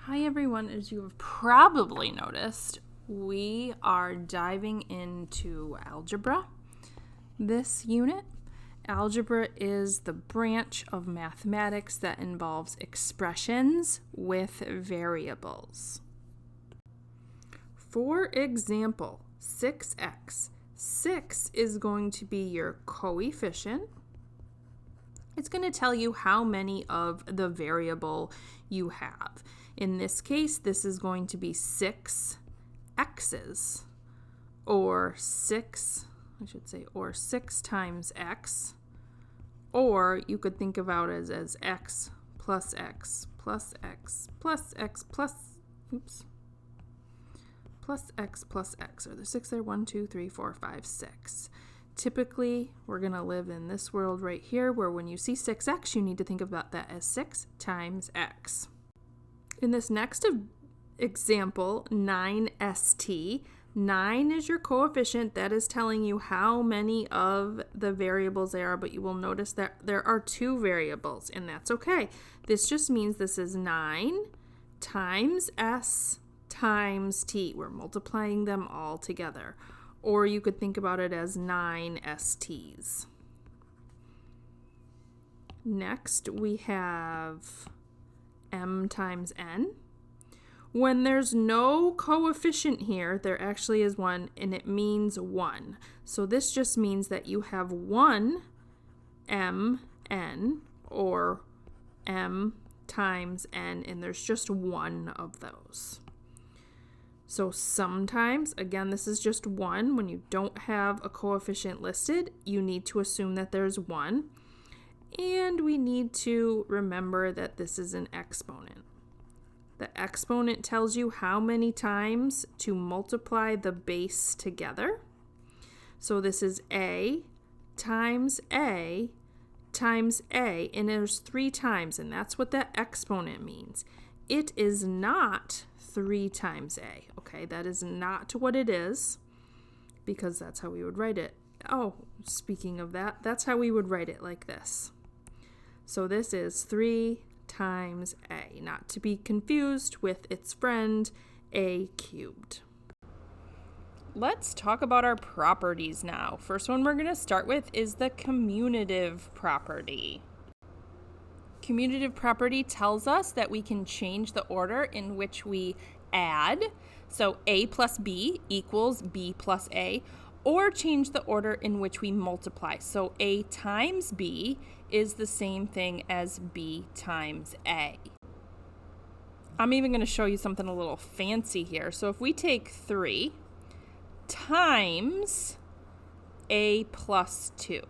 Hi everyone, as you have probably noticed, we are diving into algebra this unit. Algebra is the branch of mathematics that involves expressions with variables. For example, 6x. 6 is going to be your coefficient. It's going to tell you how many of the variable you have. In this case, this is going to be 6 x's, or 6 times x, or you could think about it as x plus x plus x plus x plus x plus x, or the 6 there, 1, 2, 3, 4, 5, 6. Typically, we're going to live in this world right here where when you see 6x, you need to think about that as 6 times x. In this next example, 9st, 9 is your coefficient. That is telling you how many of the variables there are, but you will notice that there are 2 variables, and that's okay. This just means this is 9 times s times t. We're multiplying them all together. Or you could think about it as 9 st's. Next, we have m times n. When there's no coefficient here, there actually is one, and it means 1. So this just means that you have 1 mn, or m times n, and there's just one of those. So sometimes, again, this is just 1. When you don't have a coefficient listed, you need to assume that there's 1. And we need to remember that this is an exponent. The exponent tells you how many times to multiply the base together. So this is a times a times a, and there's 3 times, and that's what that exponent means. It is not 3 times a, okay? That is not what it is, because that's how we would write it. Oh, speaking of that, that's how we would write it, like this. So this is 3 times a, not to be confused with its friend, a cubed. Let's talk about our properties now. First one we're going to start with is the commutative property. Commutative property tells us that we can change the order in which we add, so a plus b equals b plus a, or change the order in which we multiply. So a times b is the same thing as b times a. I'm even going to show you something a little fancy here. So if we take 3 times a plus 2.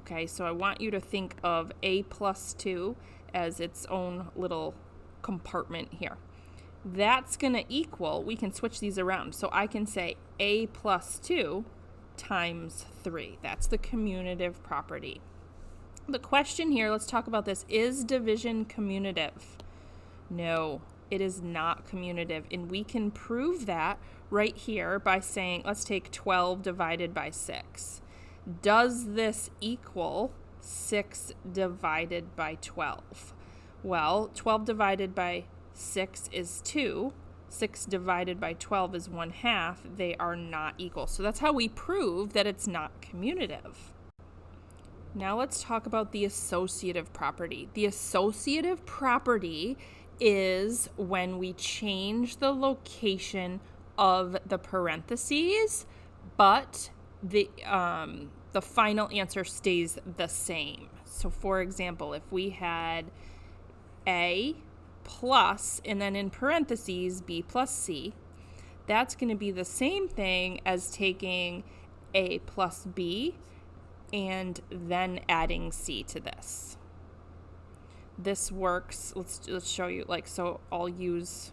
Okay, so I want you to think of a plus 2 as its own little compartment here. That's going to equal, we can switch these around. So I can say a plus 2 times 3. That's the commutative property. The question here, let's talk about this. Is division commutative? No, it is not commutative. And we can prove that right here by saying, let's take 12 divided by 6. Does this equal 6 divided by 12? Well, 12 divided by 6 is 2. 6 divided by 12 is 1/2. They are not equal. So that's how we prove that it's not commutative. Now let's talk about the associative property. The associative property is when we change the location of the parentheses, but the final answer stays the same. So for example, if we had a plus, and then in parentheses, b plus c, that's going to be the same thing as taking a plus b and then adding c to this. This works. Let's show you, so I'll use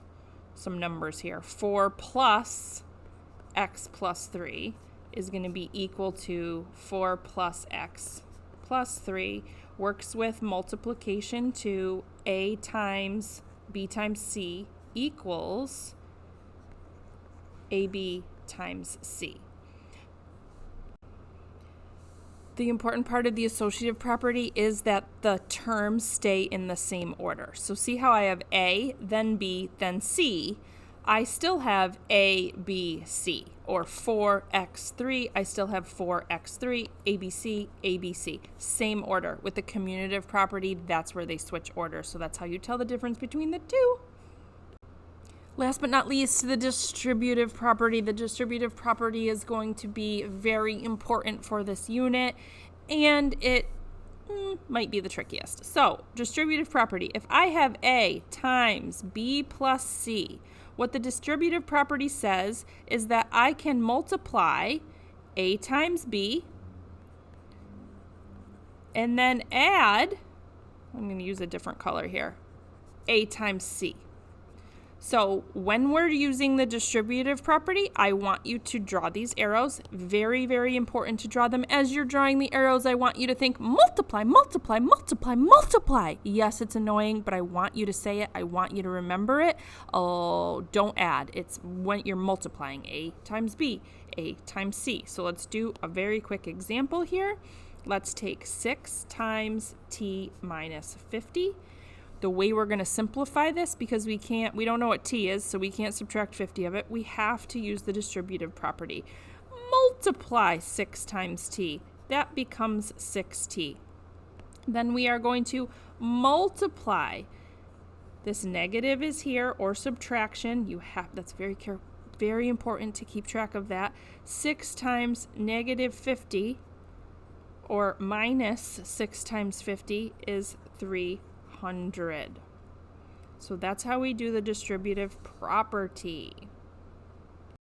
some numbers here. 4 plus x plus 3 is going to be equal to 4 plus x plus 3. Works with multiplication to a times b times c equals ab times c. The important part of the associative property is that the terms stay in the same order. So see how I have A, then B, then C. I still have A, B, C. Or 4x3, I still have 4x3, ABC, ABC. Same order. With the commutative property, that's where they switch order. So that's how you tell the difference between the two. Last but not least, the distributive property. The distributive property is going to be very important for this unit, and it might be the trickiest. So, distributive property. If I have A times B plus C, what the distributive property says is that I can multiply A times B and then add, I'm going to use a different color here, A times C. So when we're using the distributive property, I want you to draw these arrows. Very, very important to draw them. As you're drawing the arrows, I want you to think multiply, multiply, multiply, multiply. Yes, it's annoying, but I want you to say it. I want you to remember it. Oh, don't add. It's when you're multiplying A times B, A times C. So let's do a very quick example here. Let's take 6 times t minus 50. The way we're going to simplify this, because we don't know what t is, so we can't subtract 50 of it, we have to use the distributive property. Multiply 6 times t. That becomes 6t. Then we are going to multiply. This negative is here, or subtraction. That's very important to keep track of that. 6 times negative 50, or minus 6 times 50, is 300. So that's how we do the distributive property.